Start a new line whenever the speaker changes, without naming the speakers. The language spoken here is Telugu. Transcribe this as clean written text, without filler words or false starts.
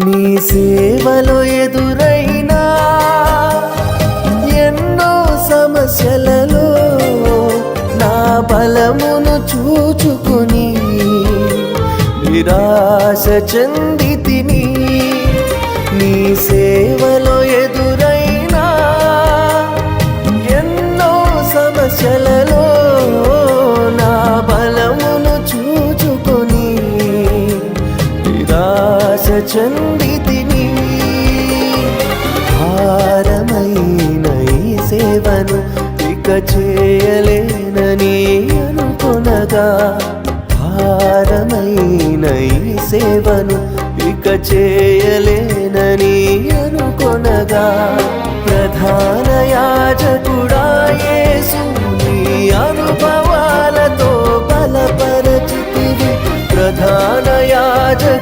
నీ సేవలో ఎదురైనా ఎన్నో సమస్యలలో నా బలమును చూచుకుని నిరాశ చెందితిని. నీ సేవలో ఎదురైనా ఎన్నో సమస్యలలో నా బలమును చూచుకుని నిరాశ చెందితిని. భారమైన ఈ సేవను ఇక చేయలేనని అనుకొనగా, భారమైన ఈ సేవను ఇక చేయలేనని అనుకొనగా, ప్రధాన యాజకుడా యేసు నీ అనుభవాలతో బలపరచితివి. ప్రధాన యాజకుడా